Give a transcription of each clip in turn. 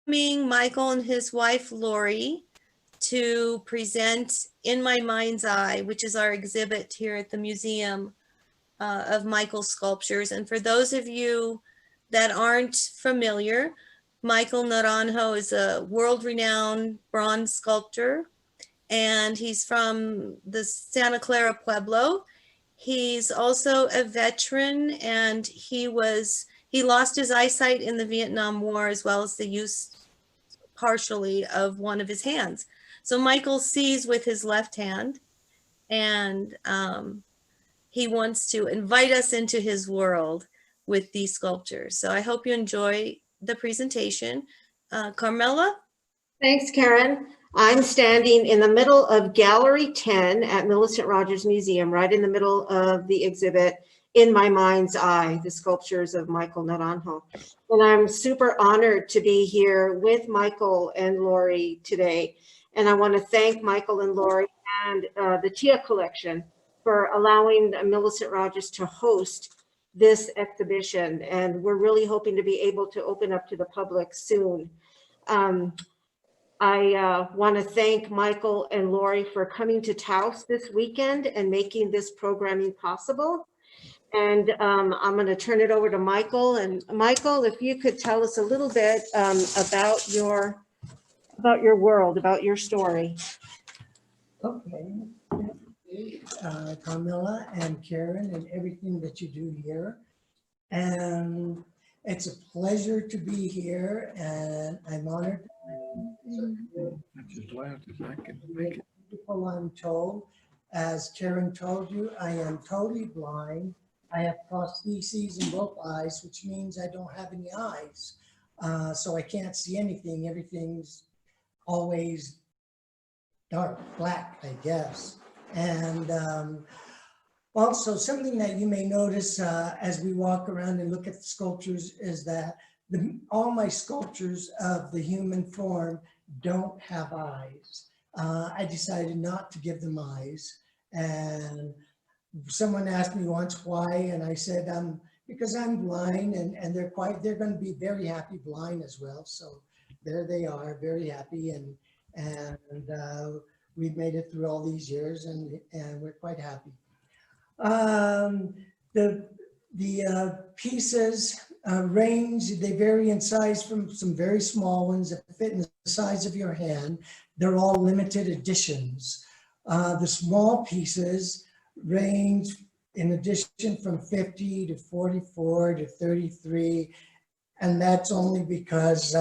Michael and his wife Lori to present In My Mind's Eye, which is our exhibit here at the museum of Michael's sculptures. And for those of you that aren't familiar, Michael Naranjo is a world-renowned bronze sculptor, and he's from the Santa Clara Pueblo. He's also a veteran, and he lost his eyesight in the Vietnam War, as well as the use partially of one of his hands. So Michael sees with his left hand, and he wants to invite us into his world with these sculptures. So I hope you enjoy the presentation. Carmela? Thanks, Karen. I'm standing in the middle of Gallery 10 at Millicent Rogers Museum, right in the middle of the exhibit, In My Mind's Eye, the sculptures of Michael Naranjo. And I'm super honored to be here with Michael and Lori today. And I want to thank Michael and Lori and the TIA Collection for allowing Millicent Rogers to host this exhibition. And we're really hoping to be able to open up to the public soon. I want to thank Michael and Lori for coming to Taos this weekend and making this programming possible. And I'm going to turn it over to Michael. And Michael, if you could tell us a little bit about your world, about your story. Okay. Carmela and Karen and everything that you do here. And it's a pleasure to be here, and I'm honored. Beautiful, I'm told. As Karen told you, I am totally blind. I have prostheses in both eyes, which means I don't have any eyes. So I can't see anything. Everything's always dark, black, I guess. And also something that you may notice as we walk around and look at the sculptures is that all my sculptures of the human form don't have eyes. I decided not to give them eyes. And someone asked me once why, and I said, because I'm blind, and they're going to be very happy blind as well. So there they are, very happy, and we've made it through all these years, and we're quite happy. The pieces range, they vary in size from some very small ones that fit in the size of your hand. They're all limited editions. The small pieces range in addition from 50 to 44 to 33. And that's only because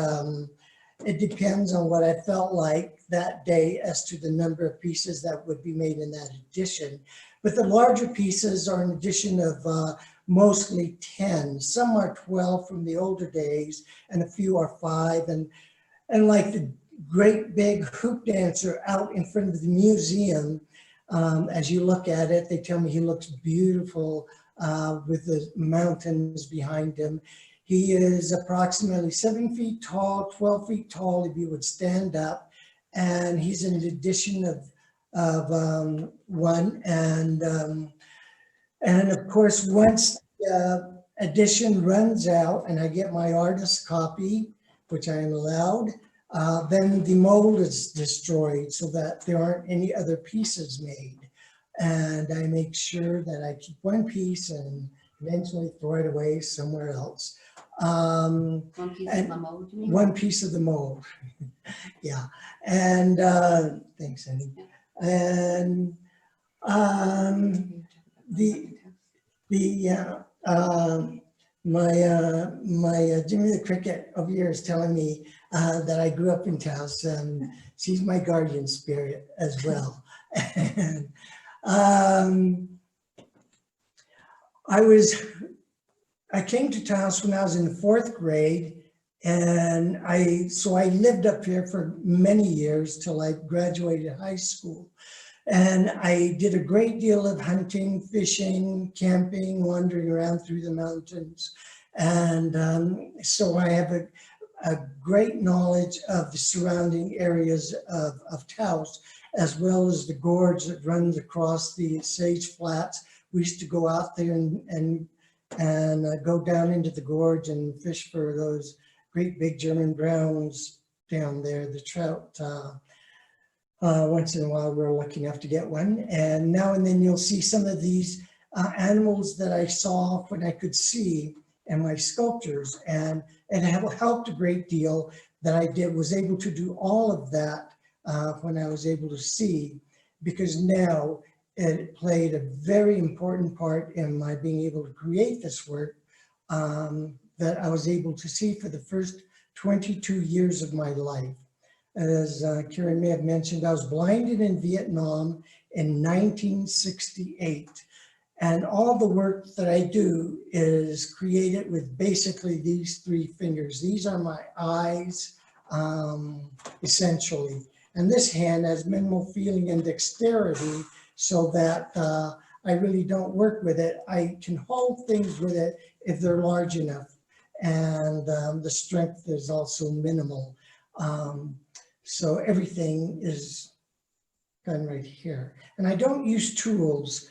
it depends on what I felt like that day as to the number of pieces that would be made in that edition. But the larger pieces are an edition of mostly 10. Some are 12 from the older days, and a few are 5. And like the great big hoop dancer out in front of the museum, as you look at it, they tell me he looks beautiful with the mountains behind him. He is approximately 7 feet tall, 12 feet tall if you would stand up. And he's an edition of one. And of course, once the edition runs out and I get my artist's copy, which I am allowed, then the mold is destroyed so that there aren't any other pieces made. And I make sure that I keep one piece and eventually throw it away somewhere else. One piece of the mold, you mean? One piece of the mold, yeah. And thanks, Annie. And my Jimmy the Cricket over here is telling me that I grew up in Taos, and she's my guardian spirit as well. And I came to Taos when I was in the 4th grade, and so I lived up here for many years till I graduated high school. And I did a great deal of hunting, fishing, camping, wandering around through the mountains. And so I have a great knowledge of the surrounding areas of Taos, as well as the gorge that runs across the Sage Flats. We used to go out there and go down into the gorge and fish for those great big German browns down there, the trout. Once in a while, we're lucky enough to get one. And now and then you'll see some of these animals that I saw when I could see in my sculptures. And it helped a great deal that I was able to do all of that when I was able to see, because now it played a very important part in my being able to create this work that I was able to see for the first 22 years of my life. As Karen may have mentioned, I was blinded in Vietnam in 1968. And all the work that I do is created with basically these three fingers. These are my eyes, essentially. And this hand has minimal feeling and dexterity so that I really don't work with it. I can hold things with it if they're large enough. And the strength is also minimal. So everything is done right here. And I don't use tools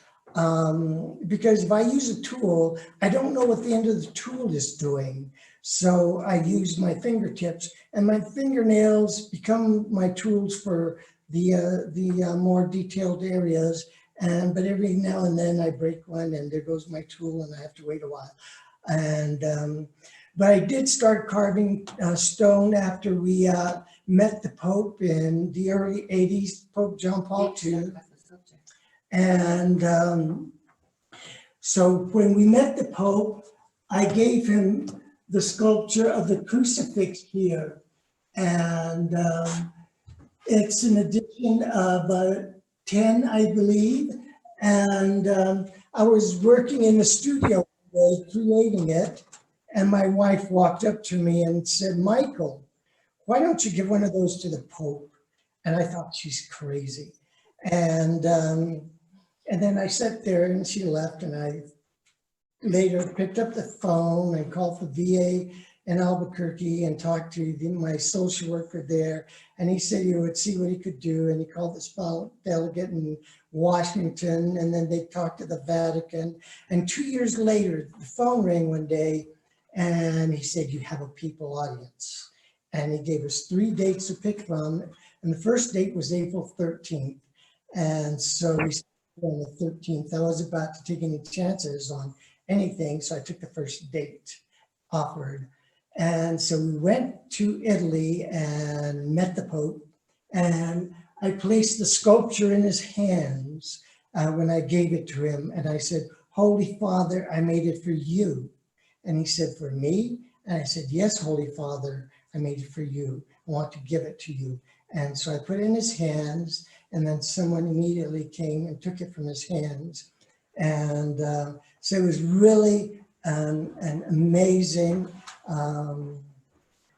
because if I use a tool, I don't know what the end of the tool is doing. So I use my fingertips, and my fingernails become my tools for the more detailed areas. But every now and then I break one and there goes my tool and I have to wait a while. And but I did start carving stone after we met the Pope in the early 80s, Pope John Paul II. And so when we met the Pope, I gave him the sculpture of the crucifix here. And it's an edition of 10, I believe. And I was working in the studio creating it. And my wife walked up to me and said, "Michael, why don't you give one of those to the Pope?" And I thought, she's crazy. And then I sat there and she left, and I later picked up the phone and called the VA in Albuquerque and talked to my social worker there. And he said he would see what he could do. And he called the small delegate in Washington, and then they talked to the Vatican. And 2 years later, the phone rang one day, and he said, "You have a people audience." And he gave us 3 dates to pick from. And the first date was April 13th. And so we started on the 13th. I was about to take any chances on anything, so I took the first date offered. And so we went to Italy and met the Pope. And I placed the sculpture in his hands when I gave it to him. And I said, "Holy Father, I made it for you." And he said, "For me?" And I said, "Yes, Holy Father, I made it for you. I want to give it to you." And so I put it in his hands, and then someone immediately came and took it from his hands. And so it was really an amazing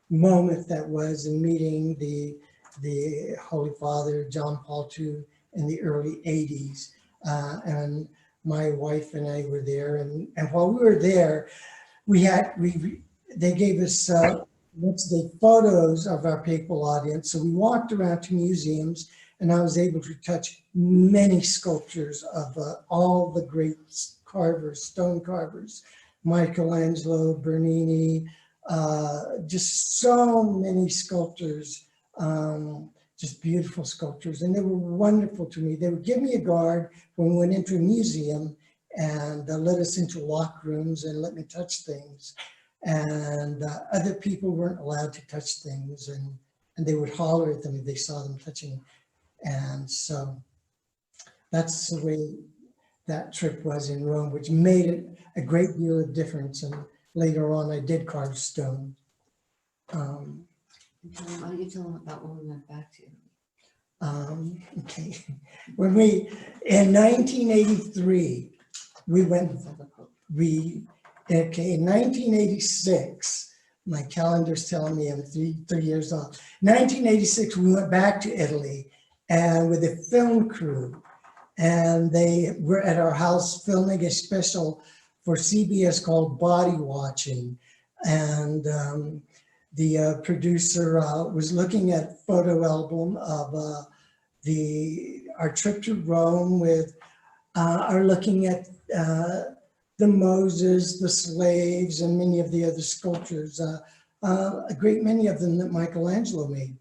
moment that was in meeting the Holy Father, John Paul II, in the early 80s. And my wife and I were there. And while we were there, they gave us photos of our papal audience. So we walked around to museums, and I was able to touch many sculptures of all the great carvers, stone carvers, Michelangelo, Bernini, just so many sculptors, just beautiful sculptures. And they were wonderful to me. They would give me a guard when we went into a museum, and let us into locked rooms and let me touch things. And other people weren't allowed to touch things, and they would holler at them if they saw them touching. And so that's the way that trip was in Rome, which made it a great deal of difference. And later on, I did carve stone. Why don't you tell them about when we went back to Italy? Okay, in 1983, we went, in 1986, my calendar's telling me I'm three years off. 1986, we went back to Italy, and with a film crew, and they were at our house filming a special for CBS called Body Watching. And the producer was looking at photo album of our trip to Rome with are looking at the Moses, the slaves, and many of the other sculptures a great many of them that Michelangelo made.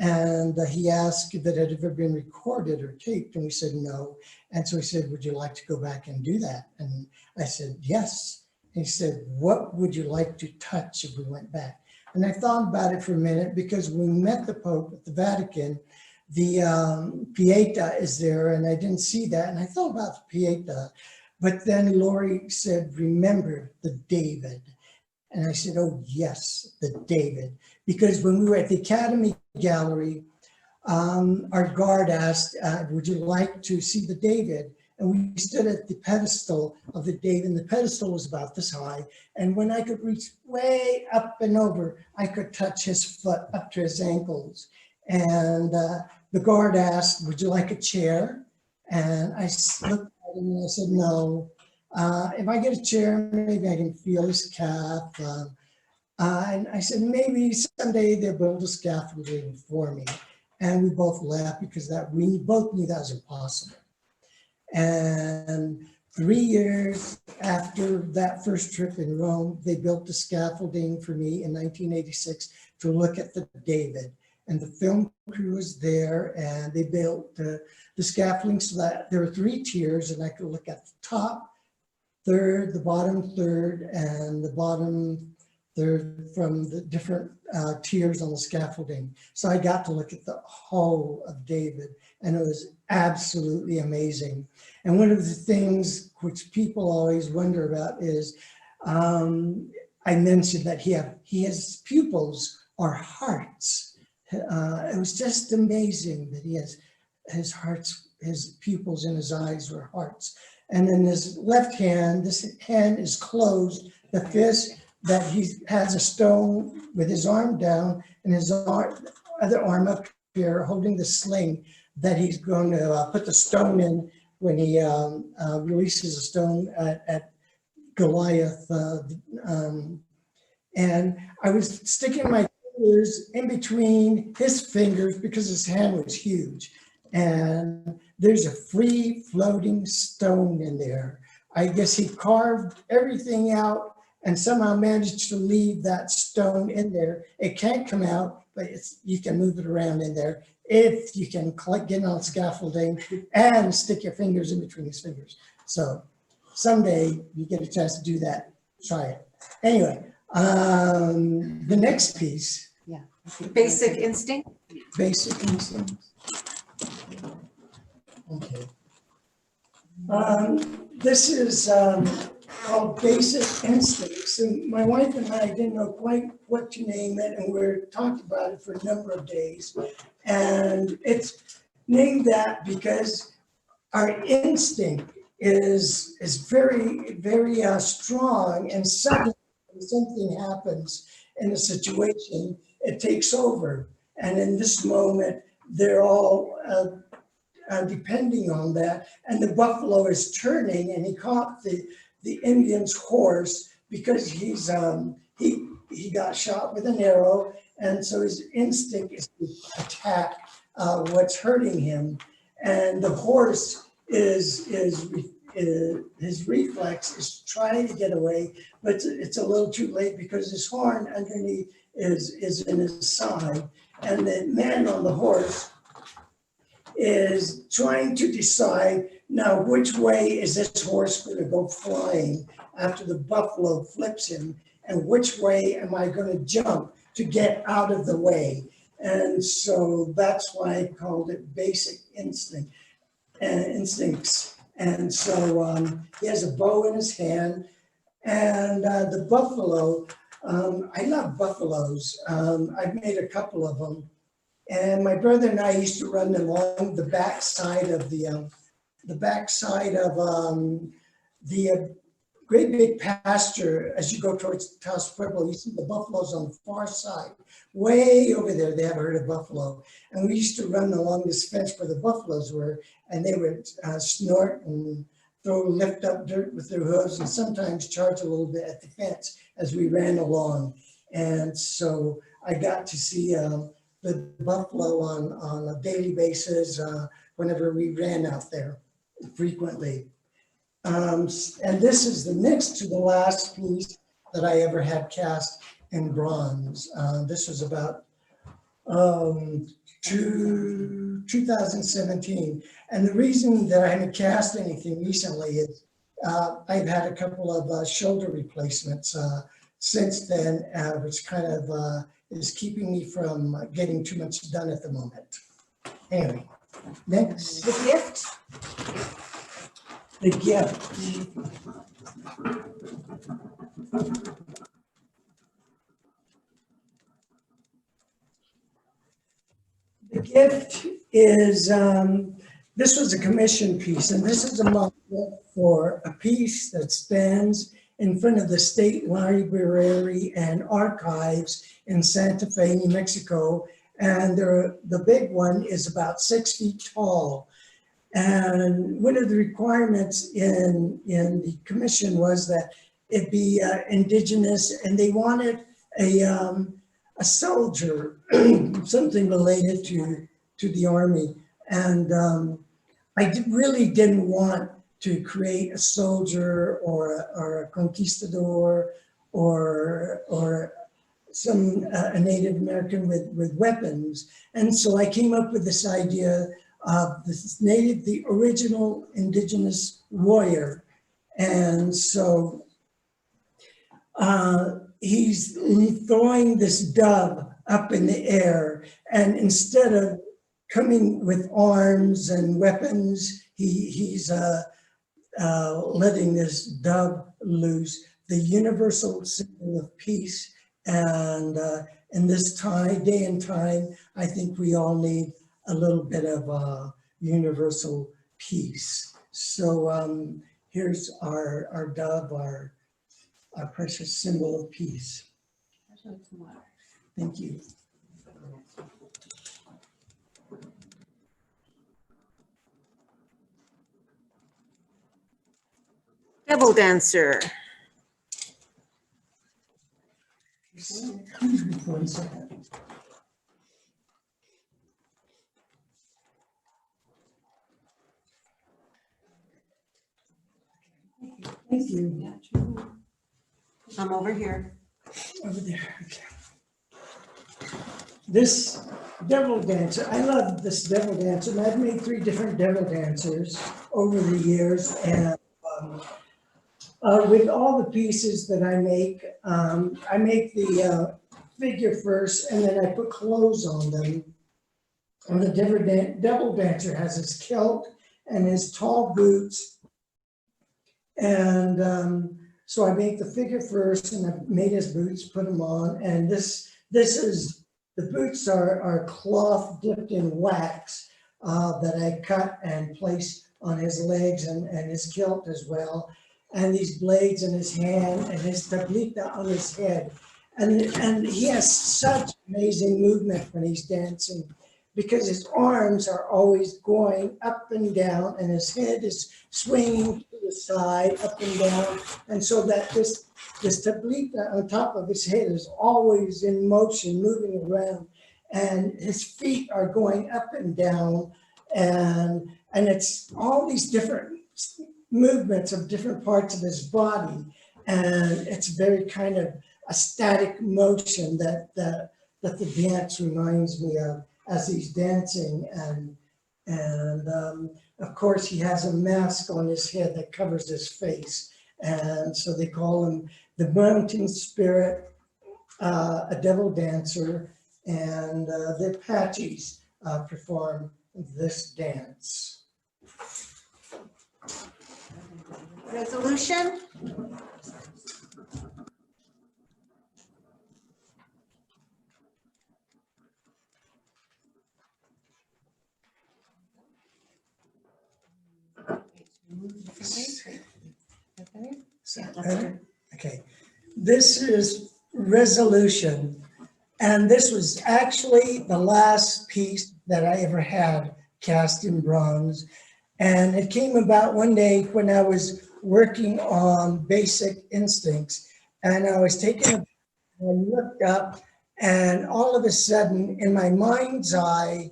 And he asked if it had ever been recorded or taped, and we said no. And so he said, would you like to go back and do that? And I said, yes. And he said, what would you like to touch if we went back? And I thought about it for a minute, because when we met the Pope at the Vatican, the Pieta is there, and I didn't see that. And I thought about the Pieta, but then Lori said, remember the David. And I said, oh yes, the David. Because when we were at the Academy Gallery, our guard asked, would you like to see the David? And we stood at the pedestal of the David, and the pedestal was about this high. And when I could reach way up and over, I could touch his foot up to his ankles. And the guard asked, would you like a chair? And I looked at him and I said, no. If I get a chair, maybe I can feel his calf. And I said, maybe someday they'll build a scaffolding for me. And we both laughed, because we both knew that was impossible. And 3 years after that first trip in Rome, they built the scaffolding for me in 1986 to look at the David. And the film crew was there, and they built the scaffolding so that there were 3 tiers, and I could look at the top third, the bottom third, and the bottom third from the different tiers on the scaffolding. So I got to look at the whole of David, and it was absolutely amazing. And one of the things which people always wonder about is, I mentioned that his pupils are hearts. It was just amazing that he has his pupils in his eyes were hearts. And then his left hand, this hand is closed. The fist that he has a stone with his arm down, and his other arm up here holding the sling that he's going to put the stone in when he releases a stone at Goliath. And I was sticking my fingers in between his fingers because his hand was huge. And there's a free floating stone in there. I guess he carved everything out and somehow managed to leave that stone in there. It can't come out, but you can move it around in there if you can get on scaffolding and stick your fingers in between his fingers. So someday you get a chance to do that, try it. Anyway, the next piece. Yeah. Basic instinct. Basic instinct. Okay. This is called Basic Instincts, and my wife and I didn't know quite what to name it, and we talked about it for a number of days. And it's named that because our instinct is very, very strong, and suddenly when something happens in a situation, it takes over. And in this moment, they're all depending on that. And the buffalo is turning, and he caught the Indian's horse because he got shot with an arrow, and so his instinct is to attack what's hurting him. And the horse his reflex is trying to get away, but it's a little too late because his horn underneath is in his side. And the man on the horse is trying to decide now which way is this horse going to go flying after the buffalo flips him, and which way am I going to jump to get out of the way. And so that's why I called it Basic Instinct and Instincts. And so he has a bow in his hand, and the buffalo, I love buffaloes. I've made a couple of them. And my brother and I used to run along the backside of the great big pasture. As you go towards Taos Pueblo, you see the buffaloes on the far side, way over there. They have a herd of buffalo, and we used to run along this fence where the buffaloes were, and they would snort and lift up dirt with their hooves, and sometimes charge a little bit at the fence as we ran along. And so I got to see the buffalo on a daily basis whenever we ran out there frequently. And this is the next to the last piece that I ever had cast. in bronze. This was about 2017. And the reason that I haven't cast anything recently is I've had a couple of shoulder replacements since then, which kind of is keeping me from getting too much done at the moment. Anyway, next. The gift? The gift. The gift is, this was a commission piece, and this is a model for a piece that stands in front of the State Library and Archives in Santa Fe, New Mexico. And the big one is about 6 feet tall. And one of the requirements in the commission was that it be indigenous, and they wanted a soldier, something related to the Army. And I really didn't want to create a soldier or a conquistador or some a Native American with weapons. And so I came up with this idea of the original indigenous warrior. And so he's throwing this dove up in the air, and instead of coming with arms and weapons, he's letting this dove loose, the universal symbol of peace. And in this day and time, I think we all need a little bit of universal peace. So here's our dove, our precious symbol of peace. Thank you. Devil dancer. One second. Thank you. I'm over here. Over there. Okay. This devil dancer, I love this devil dancer, and I've made 3 different devil dancers over the years. And with all the pieces that I make the figure first, and then I put clothes on them. And the devil dancer has his kilt and his tall boots. And so I make the figure first, and I made his boots, put them on. And this is, the boots are cloth dipped in wax that I cut and place on his legs and his kilt as well. And these blades in his hand and his tablita on his head. And he has such amazing movement when he's dancing, because his arms are always going up and down, and his head is swinging to the side, up and down. And so that this tablita on top of his head is always in motion, moving around. And his feet are going up and down. And it's all these different movements of different parts of his body. And it's very kind of a static motion that the dance reminds me of as he's dancing. And of course, he has a mask on his head that covers his face. And so they call him the mountain spirit, a devil dancer, and the Apaches perform this dance. Resolution? Okay, this is resolution. And this was actually the last piece that I ever had cast in bronze. And it came about one day when I was working on Basic Instincts, and I was taking a, I looked up, and all of a sudden in my mind's eye,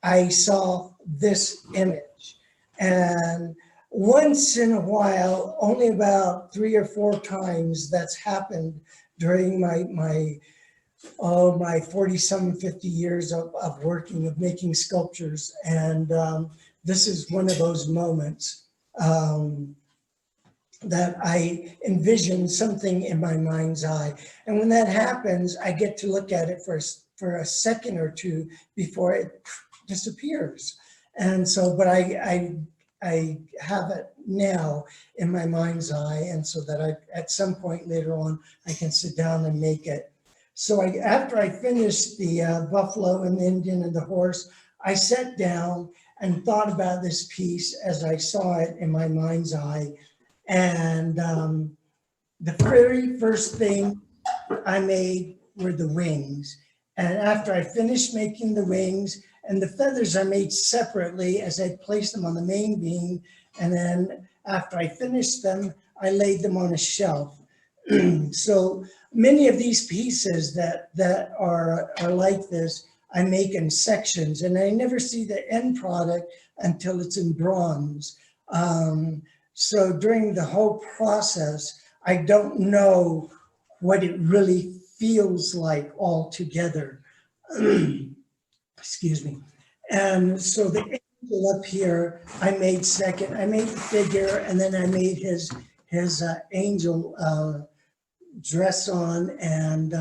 I saw this image. And once in a while, only about 3 or 4 times that's happened, during my 40-some, 50 years of working, of making sculptures. And this is one of those moments that I envision something in my mind's eye. And when that happens, I get to look at it for a second or two before it disappears. And so, but I have it now in my mind's eye, and so that at some point later on, I can sit down and make it. So after I finished the buffalo and the Indian and the horse, I sat down and thought about this piece as I saw it in my mind's eye. And the very first thing I made were the wings. And after I finished making the wings, and the feathers I made separately as I placed them on the main beam. And then after I finished them, I laid them on a shelf. So many of these pieces that are like this, I make in sections, and I never see the end product until it's in bronze. So during the whole process, I don't know what it really feels like all together. Excuse me. And so the angel up here, I made second. I made the figure, and then I made his angel dress on. And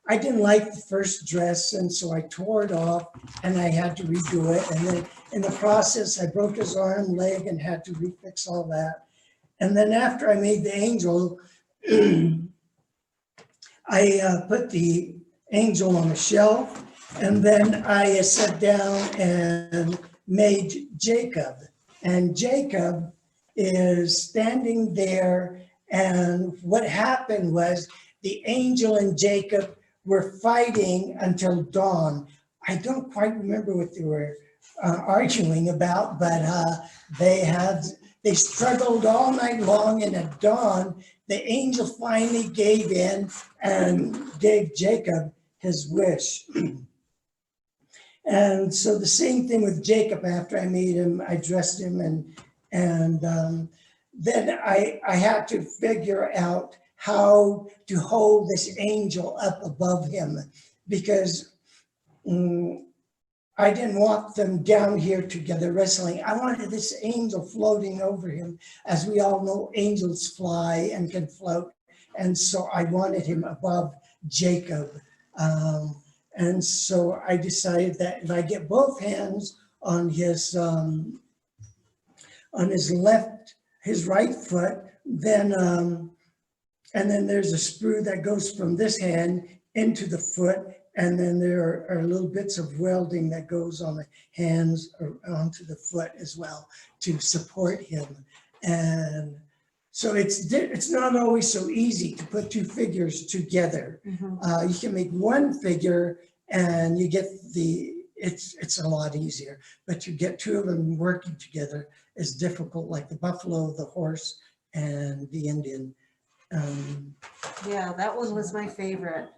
I didn't like the first dress, and so I tore it off, and I had to redo it. And then in the process, I broke his arm, leg, and had to refix all that. And then after I made the angel, I put the angel on a shelf, and then I sat down and made Jacob. And Jacob is standing there, and what happened was the angel and Jacob were fighting until dawn. I don't quite remember what they were arguing about, but they struggled all night long, and at dawn, the angel finally gave in and gave Jacob his wish. And so the same thing with Jacob. After I made him, I dressed him, and then I had to figure out how to hold this angel up above him, because I didn't want them down here together wrestling. I wanted this angel floating over him. As we all know, angels fly and can float. And so I wanted him above Jacob. And so I decided that if I get both hands on his right foot, then and then there's a sprue that goes from this hand into the foot, and then there are little bits of welding that goes on the hands or onto the foot as well to support him. And so it's not always so easy to put two figures together. Mm-hmm. You can make one figure and you get it's a lot easier, but to get two of them working together is difficult, like the buffalo, the horse, and the Indian. Yeah, that one was my favorite.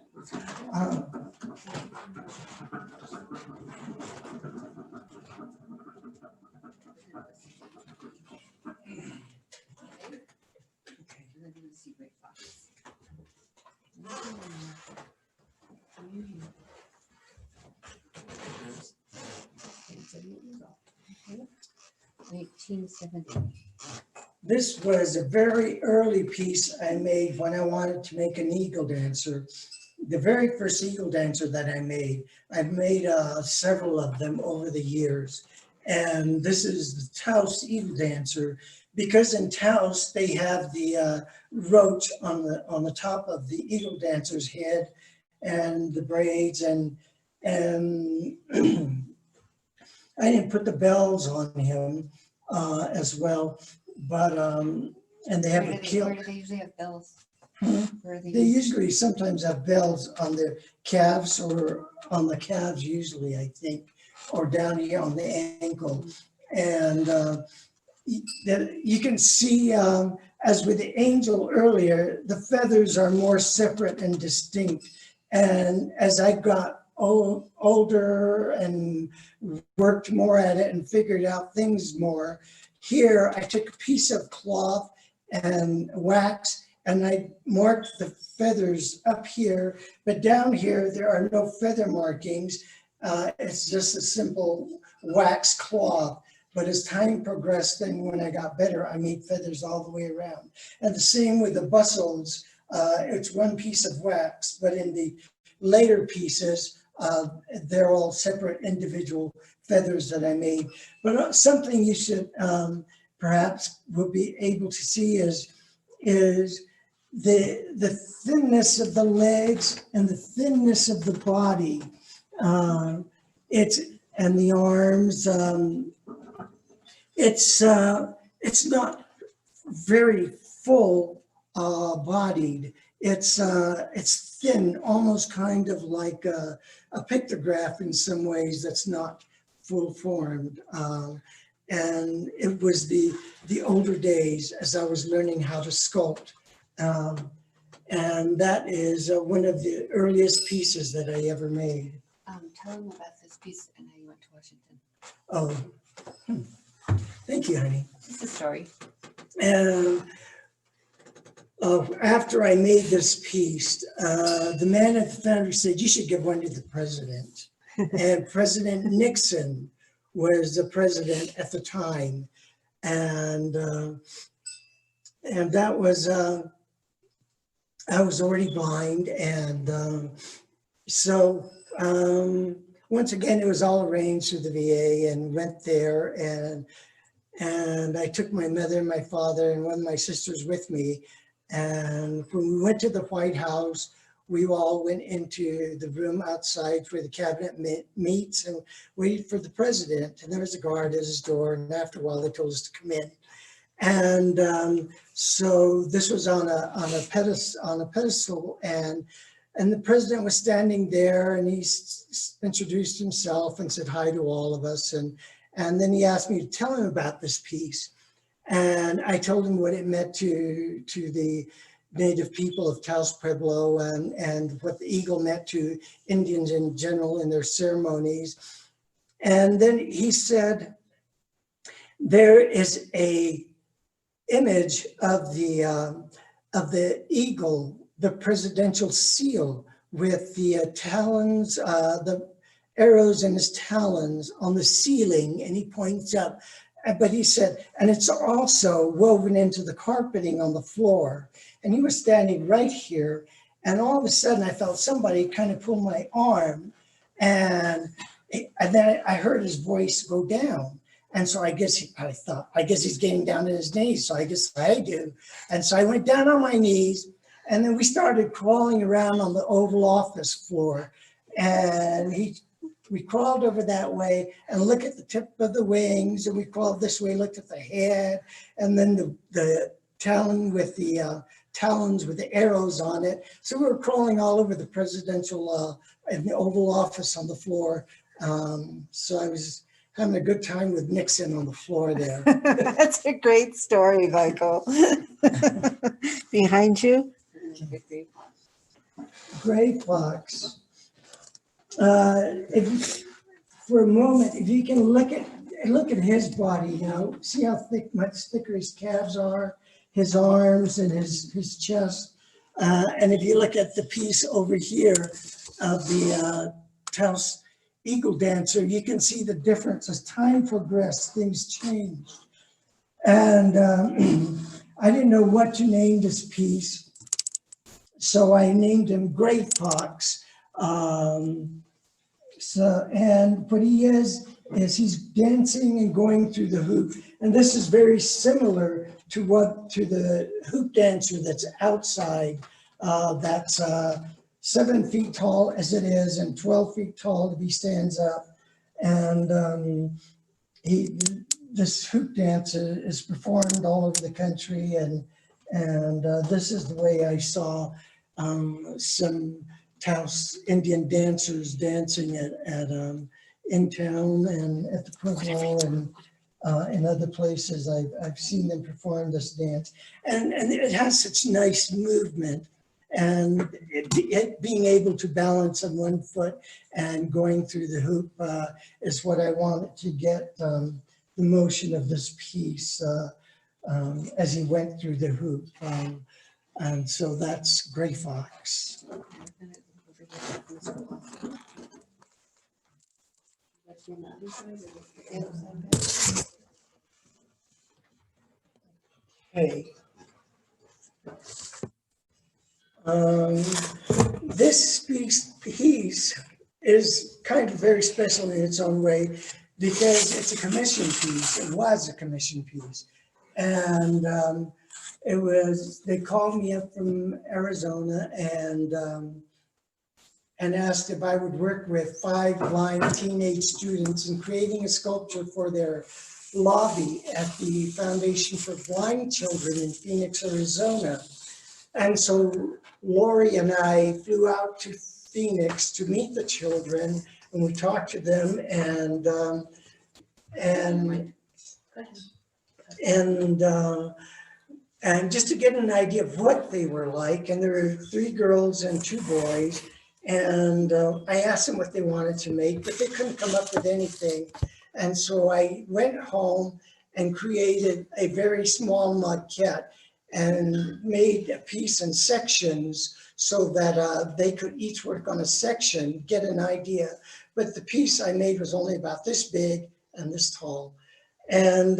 This was a very early piece I made when I wanted to make an eagle dancer. The very first eagle dancer that I made, I've made several of them over the years. And this is the Taos eagle dancer, because in Taos they have the roach on the top of the eagle dancer's head, and the braids, and I didn't put the bells on him as well, but and they have a kill. Where do they usually have bells? Where are They usually sometimes have bells on their calves, or on the calves usually, I think, or down here on the ankle. And you can see, as with the angel earlier, the feathers are more separate and distinct. And as I got older and worked more at it and figured out things more, here I took a piece of cloth and wax, and I marked the feathers up here, but down here, there are no feather markings. It's just a simple wax cloth. But as time progressed, then when I got better, I made feathers all the way around. And the same with the bustles. It's one piece of wax, but in the later pieces, they're all separate individual feathers that I made. But something you should perhaps will be able to see is the thinness of the legs and the thinness of the body. And the arms. It's not very full bodied. It's thin, almost kind of like a pictograph in some ways that's not full formed. And it was the older days as I was learning how to sculpt. And that is one of the earliest pieces that I ever made. Tell them about this piece and how you went to Washington. Oh, thank you, honey. It's a story. And after I made this piece, the man at the foundry said, you should give one to the president. And President Nixon was the president at the time. And that was, I was already blind. And so once again, it was all arranged through the VA, and went there, and I took my mother and my father and one of my sisters with me. And when we went to the White House, we all went into the room outside where the cabinet meets and waited for the president. And there was a guard at his door. And after a while, they told us to come in. And so this was on a pedestal, and the president was standing there, and he introduced himself and said hi to all of us. And then he asked me to tell him about this piece. And I told him what it meant to the native people of Taos Pueblo, and what the eagle meant to Indians in general in their ceremonies. And then he said, there is a image of the eagle, the presidential seal, with the talons, the arrows in his talons on the ceiling, and he points up. But he said, and it's also woven into the carpeting on the floor. And he was standing right here, and all of a sudden I felt somebody kind of pull my arm, and then I heard his voice go down. And so I guess he's getting down to his knees. So I guess I do. And so I went down on my knees, and then we started crawling around on the Oval Office floor. And we crawled over that way and looked at the tip of the wings, and we crawled this way, looked at the head, and then the talon with the talons with the arrows on it. So we were crawling all over the presidential and the Oval Office on the floor. So I was having a good time with Nixon on the floor there. That's a great story, Michael. Behind you? Gray fox. For a moment, if you can look at his body, see how much thicker his calves are, his arms and his chest. And if you look at the piece over here of the Taos Eagle Dancer, you can see the difference. As time progressed, things changed. And I didn't know what to name this piece, so I named him Gray Fox. What he is he's dancing and going through the hoop. And this is very similar to the hoop dancer that's outside, that's 7 feet tall as it is, and 12 feet tall if he stands up. And this hoop dance is performed all over the country, and this is the way I saw some Taos Indian dancers dancing at in town and at the Pueblo and in other places. I've seen them perform this dance, and it has such nice movement, and it being able to balance on one foot and going through the hoop is what I wanted to get the motion of this piece as he went through the hoop. And so that's gray fox. Hey. This piece is kind of very special in its own way because it's a commission piece. It was a commission piece. And they called me up from Arizona and asked if I would work with 5 blind teenage students in creating a sculpture for their lobby at the Foundation for Blind Children in Phoenix, Arizona. And so Lori and I flew out to Phoenix to meet the children, and we talked to them, and just to get an idea of what they were like. And there were 3 girls and 2 boys, and I asked them what they wanted to make, but they couldn't come up with anything. And so I went home and created a very small maquette and made a piece in sections so that they could each work on a section, get an idea. But the piece I made was only about this big and this tall. And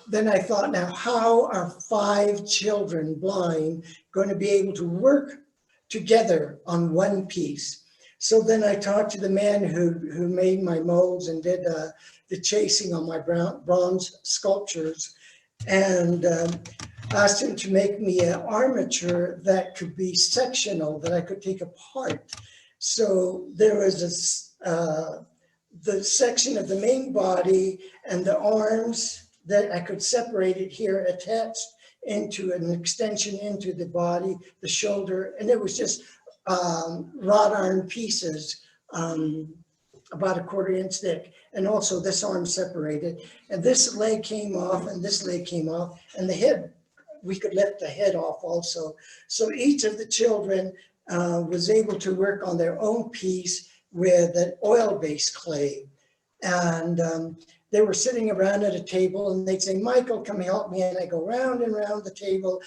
then I thought, now how are 5 children blind going to be able to work together on one piece? So then I talked to the man who made my molds and did the chasing on my bronze sculptures, and asked him to make me an armature that could be sectional, that I could take apart. So there was the section of the main body and the arms that I could separate it here, attached into an extension into the body, the shoulder, and it was just wrought iron pieces, about a 1/4 inch thick. And also this arm separated, and this leg came off and this leg came off, and the head, we could lift the head off also. So each of the children was able to work on their own piece with an oil-based clay. And they were sitting around at a table, and they'd say, Michael, come help me. And I go round and round the table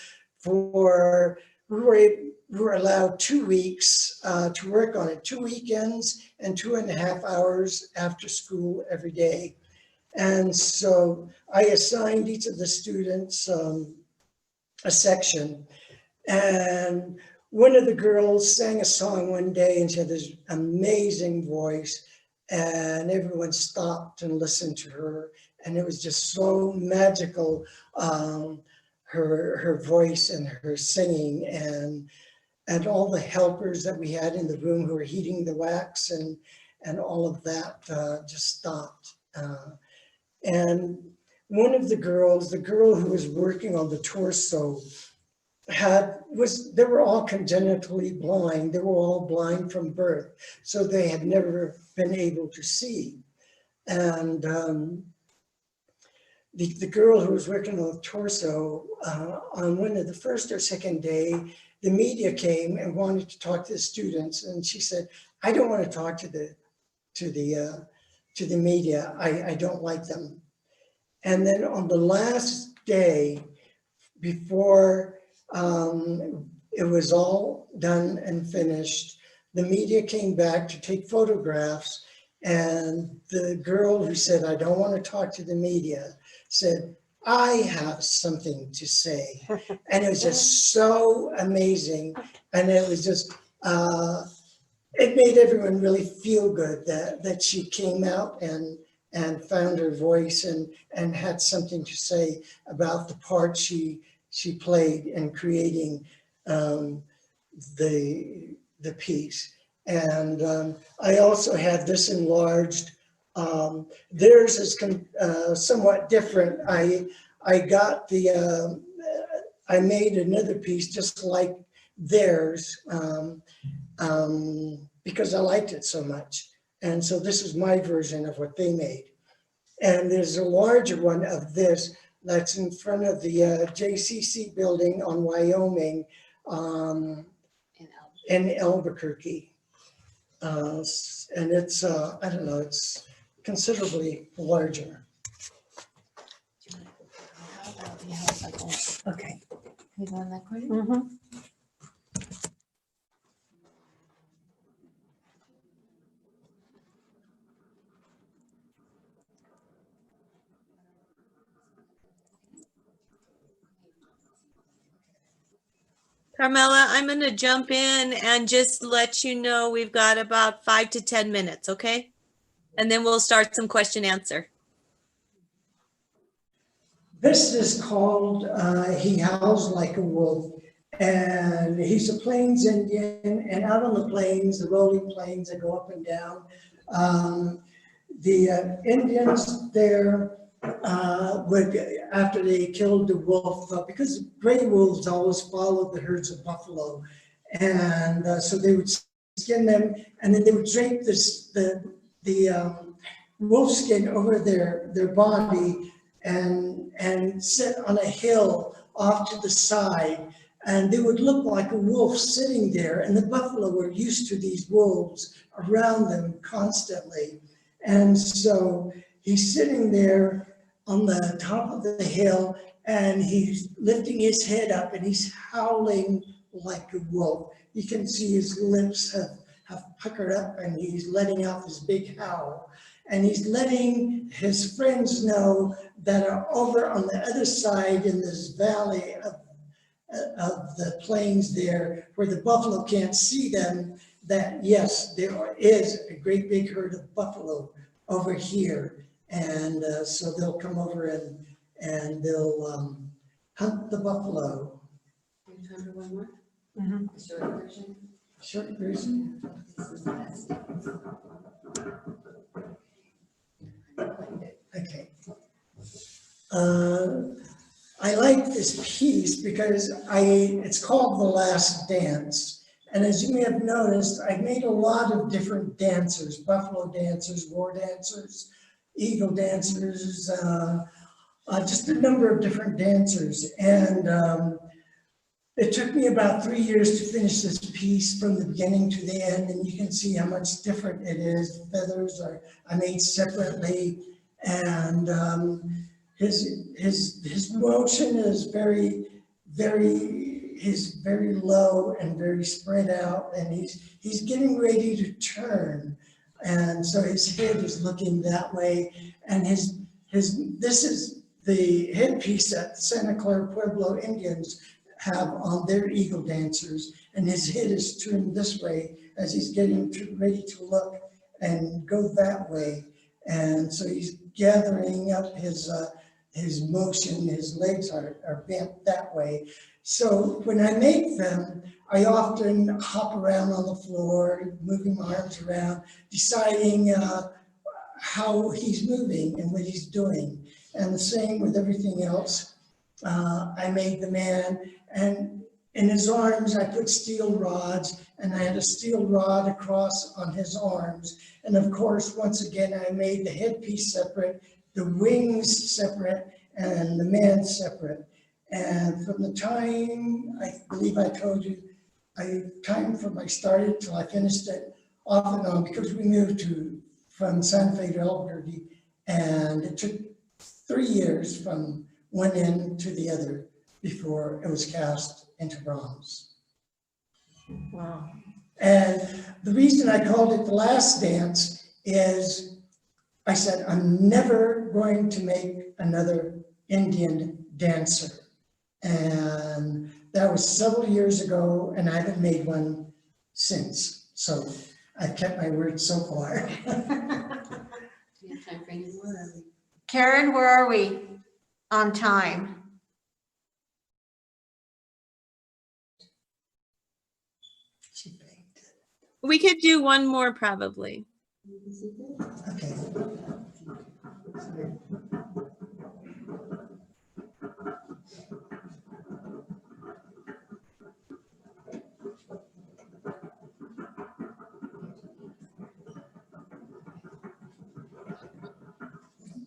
we were allowed 2 weeks to work on it, 2 weekends and 2.5 hours after school every day. And so I assigned each of the students a section. And one of the girls sang a song one day, and she had this amazing voice, and everyone stopped and listened to her. And it was just so magical, her voice and her singing, and all the helpers that we had in the room who were heating the wax and all of that just stopped. And one of the girls, the girl who was working on the torso, they were all congenitally blind. They were all blind from birth, so they had never been able to see. And the girl who was working on the torso, on one of the first or second day, the media came and wanted to talk to the students, and she said, "I don't want to talk to the media. I don't like them." And then on the last day, before it was all done and finished, the media came back to take photographs, and the girl who said, "I don't want to talk to the media," said, "I have something to say." And it was just so amazing. And it was just, it made everyone really feel good that she came out and found her voice and had something to say about the part she played in creating the piece. And I also had this enlarged. Theirs is somewhat different. I got I made another piece just like theirs because I liked it so much. And so this is my version of what they made. And there's a larger one of this that's in front of the JCC building on Wyoming in Albuquerque. And it's, I don't know, it's considerably larger. Okay. Can you go on that corner? Mhm. Carmela, I'm going to jump in and just let you know we've got about 5 to 10 minutes, okay? And then we'll start some question answer. This is called He Howls Like a Wolf. And he's a Plains Indian, and out on the plains, the rolling plains that go up and down, the Indians there would, after they killed the wolf, because gray wolves always followed the herds of buffalo, and so they would skin them, and then they would drape the wolf skin over their body and sit on a hill off to the side. And they would look like a wolf sitting there, and the buffalo were used to these wolves around them constantly. And so he's sitting there on the top of the hill, and he's lifting his head up, and he's howling like a wolf. You can see his lips have puckered up, and he's letting out this big howl. And he's letting his friends know that are over on the other side in this valley of the plains there, where the buffalo can't see them, that yes, there is a great big herd of buffalo over here. And so they'll come over and they'll hunt the buffalo. Time for one more? Mhm. The short version. Short version. This is the last. Okay. I like this piece because it's called The Last Dance. And as you may have noticed, I've made a lot of different dancers, buffalo dancers, war dancers, eagle dancers, just a number of different dancers. And it took me about 3 years to finish this piece from the beginning to the end, and you can see how much different it is. The feathers are made separately, and his motion is very low and very spread out, and he's getting ready to turn, and so his head is looking that way, and this is the headpiece that Santa Clara Pueblo Indians have on their eagle dancers, and his head is turned this way as he's getting ready to look and go that way. And so he's gathering up his motion, his legs are bent that way. So when I make them, I often hop around on the floor, moving my arms around, deciding how he's moving and what he's doing. And the same with everything else. I made the man, and in his arms, I put steel rods, and I had a steel rod across on his arms. And of course, once again, I made the headpiece separate, the wings separate, and the man separate. And from the time, I believe I told you, time from I started till I finished it, off and on, because we moved from Santa Fe to Albuquerque, and it took 3 years from one end to the other before it was cast into bronze. Wow. And the reason I called it The Last Dance is I said, I'm never going to make another Indian dancer. And that was several years ago, and I haven't made one since. So I've kept my word so far. Do you have time for any more? Or are we- Karen, where are we on time? She baked. We could do one more probably. Okay.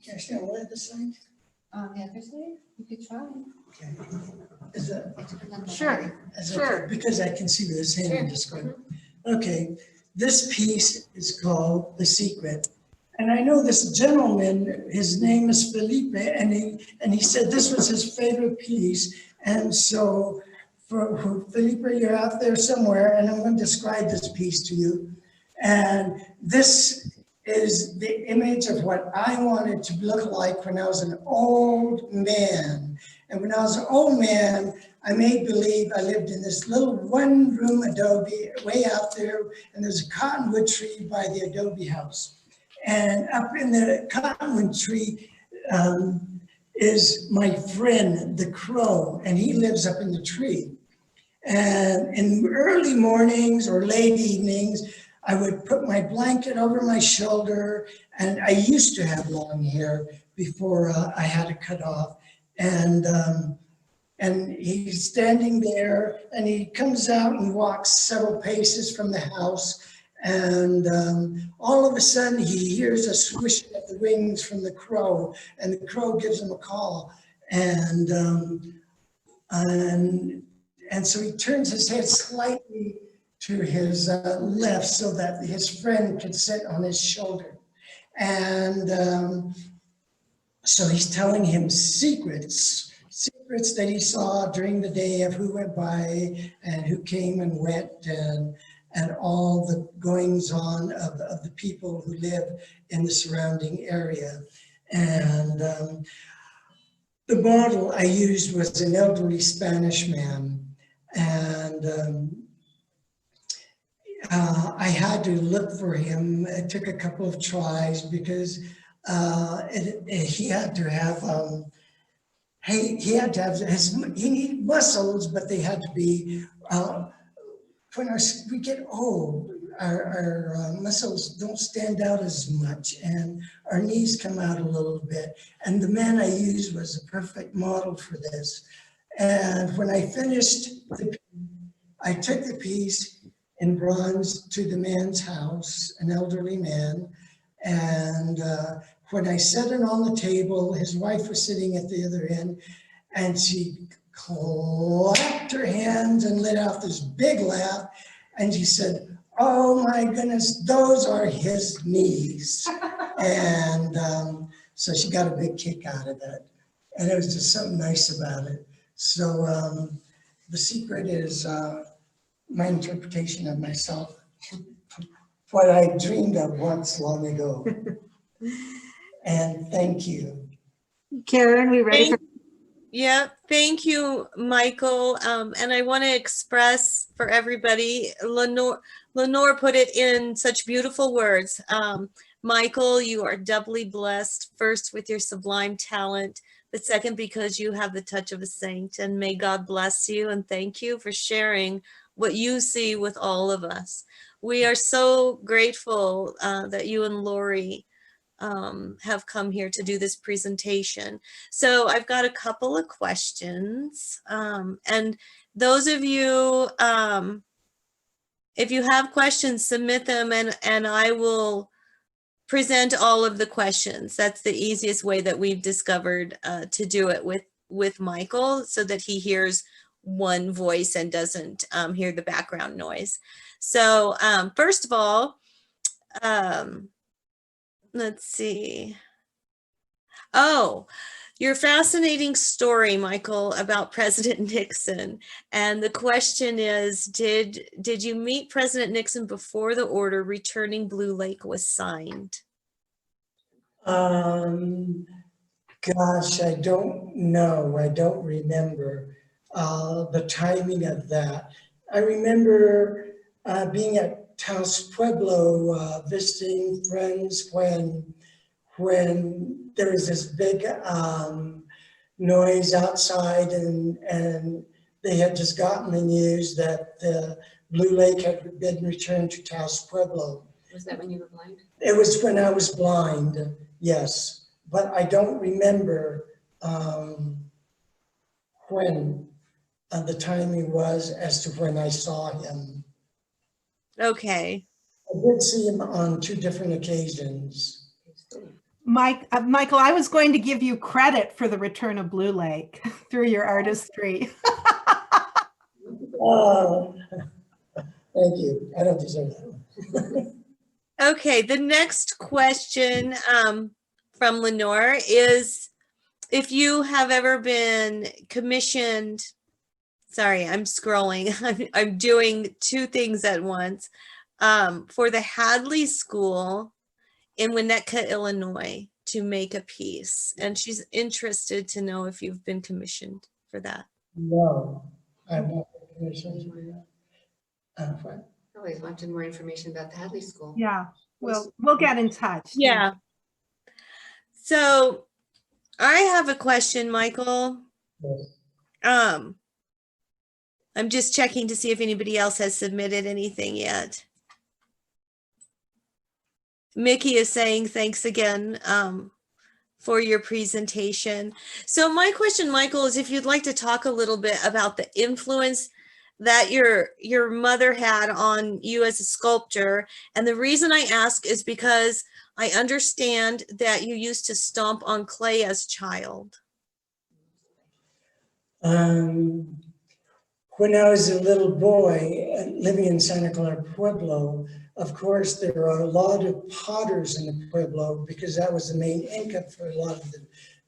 Can I stand on the side? On the other side, you could try. Okay. Is that, It depends on the Sure. height. is Sure. that, because I can see with his hand just going. Okay, this piece is called The Secret. And I know this gentleman, his name is Felipe, and he said this was his favorite piece. And so for Felipe, you're out there somewhere, and I'm going to describe this piece to you. And this is the image of what I wanted to look like when I was an old man. And when I was an old man, I made believe I lived in this little one-room adobe way out there, and there's a cottonwood tree by the adobe house. And up in the cottonwood tree is my friend, the crow, and he lives up in the tree. And in early mornings or late evenings, I would put my blanket over my shoulder, and I used to have long hair before I had it cut off. And he's standing there, and he comes out and walks several paces from the house. And all of a sudden, he hears a swishing of the wings from the crow, and the crow gives him a call. And so he turns his head slightly to his left so that his friend could sit on his shoulder. And so he's telling him secrets that he saw during the day of who went by and who came and went, and all the goings on of the people who live in the surrounding area. And the model I used was an elderly Spanish man. And I had to look for him. It took a couple of tries because he had to have he needed muscles, but they had to be, when we get old, our muscles don't stand out as much, and our knees come out a little bit. And the man I used was a perfect model for this. And when I finished, I took the piece in bronze to the man's house, an elderly man. And when I set it on the table, his wife was sitting at the other end, and she clapped her hands and let out this big laugh. And she said, "Oh my goodness, those are his knees." And so she got a big kick out of that. And it was just something nice about it. So the secret is my interpretation of myself, what I dreamed of once long ago. And thank you. Karen, we ready for? Yeah, thank you, Michael. And I want to express for everybody, Lenore put it in such beautiful words. Michael, you are doubly blessed, first with your sublime talent, but second because you have the touch of a saint, and may God bless you, and thank you for sharing what you see with all of us. We are so grateful that you and Lori have come here to do this presentation. So I've got a couple of questions. And those of you, if you have questions, submit them, and I will present all of the questions. That's the easiest way that we've discovered to do it with Michael, so that he hears one voice and doesn't hear the background noise. So first of all, let's see. Oh, your fascinating story, Michael, about President Nixon. And the question is, did you meet President Nixon before the order returning Blue Lake was signed? Gosh, I don't know. I don't remember the timing of that. I remember being at Taos Pueblo visiting friends when there was this big noise outside, and they had just gotten the news that the Blue Lake had been returned to Taos Pueblo. Was that when you were blind? It was when I was blind, yes. But I don't remember when the timing was as to when I saw him. Okay. I did see him on 2 different occasions. Michael, I was going to give you credit for the return of Blue Lake through your artistry. Oh, thank you. I don't deserve that. Okay, the next question from Lenore is, if you have ever been commissioned, sorry, I'm scrolling, I'm doing 2 things at once, for the Hadley School in Winnetka, Illinois, to make a piece. And she's interested to know if you've been commissioned for that. No, I want what? Always wanted more information about the Hadley School. Yeah, we'll get in touch. Yeah. So I have a question, Michael. I'm just checking to see if anybody else has submitted anything yet. Mickey is saying thanks again for your presentation. So my question, Michael, is if you'd like to talk a little bit about the influence that your mother had on you as a sculptor. And the reason I ask is because I understand that you used to stomp on clay as a child. When I was a little boy living in Santa Clara Pueblo, of course, there are a lot of potters in the Pueblo because that was the main income for a lot of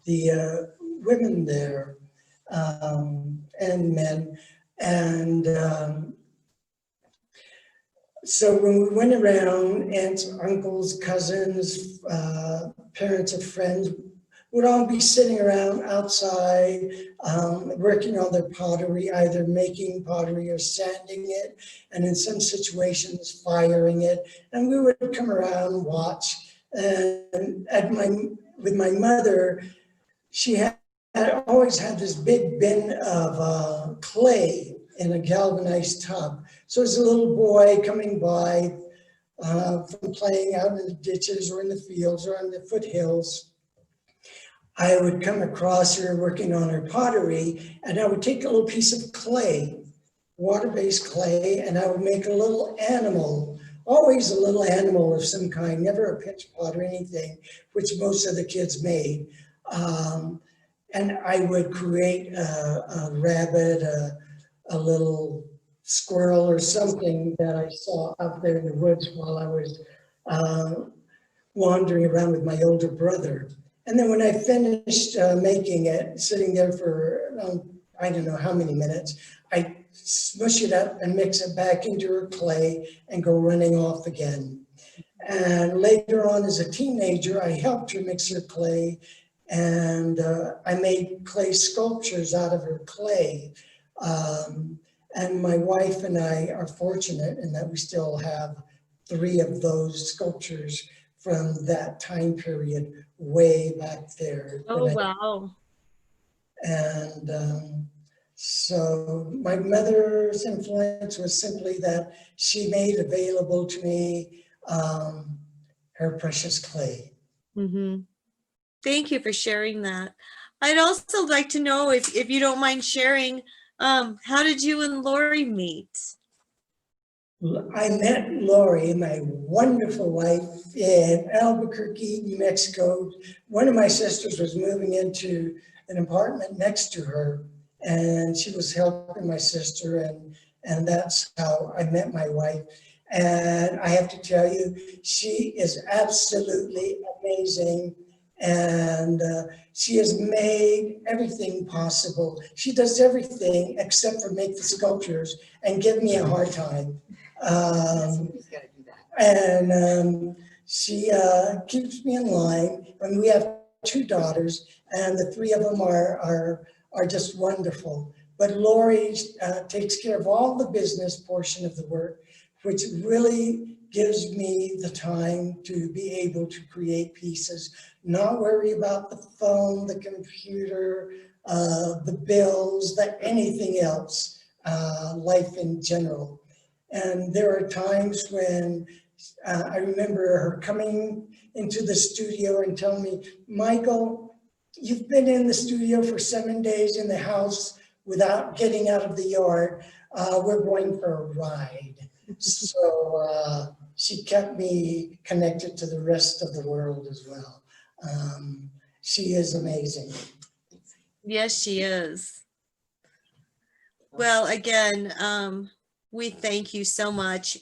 the women there and men. And so when we went around, aunts, uncles, cousins, parents of friends would all be sitting around outside, working on their pottery, either making pottery or sanding it, and in some situations, firing it. And we would come around and watch. And with my mother, she had always had this big bin of clay in a galvanized tub. So as a little boy coming by from playing out in the ditches or in the fields or on the foothills, I would come across her working on her pottery, and I would take a little piece of clay, water-based clay, and I would make a little animal, always a little animal of some kind, never a pitch pot or anything, which most of the kids made. And I would create a rabbit, a little squirrel or something that I saw out there in the woods while I was wandering around with my older brother. And then when I finished making it, sitting there for, I don't know how many minutes, I smush it up and mix it back into her clay and go running off again. And later on as a teenager, I helped her mix her clay, and I made clay sculptures out of her clay. And my wife and I are fortunate in that we still have 3 of those sculptures from that time period way back there. Oh, wow. And so my mother's influence was simply that she made available to me her precious clay. Mm-hmm. Thank you for sharing that. I'd also like to know if you don't mind sharing, how did you and Lori meet? I met Lori, my wonderful wife, in Albuquerque, New Mexico. One of my sisters was moving into an apartment next to her, and she was helping my sister, and that's how I met my wife. And I have to tell you, she is absolutely amazing, and she has made everything possible. She does everything except for make the sculptures and give me a hard time. Somebody's got to do that. And she keeps me in line. And we have 2 daughters, and the 3 of them are just wonderful. But Lori takes care of all the business portion of the work, which really gives me the time to be able to create pieces, not worry about the phone, the computer, the bills, anything else, life in general. And there are times when I remember her coming into the studio and telling me, Michael, you've been in the studio for 7 days in the house without getting out of the yard. We're going for a ride. So she kept me connected to the rest of the world as well. She is amazing. Yes, she is. Well, again, we thank you so much.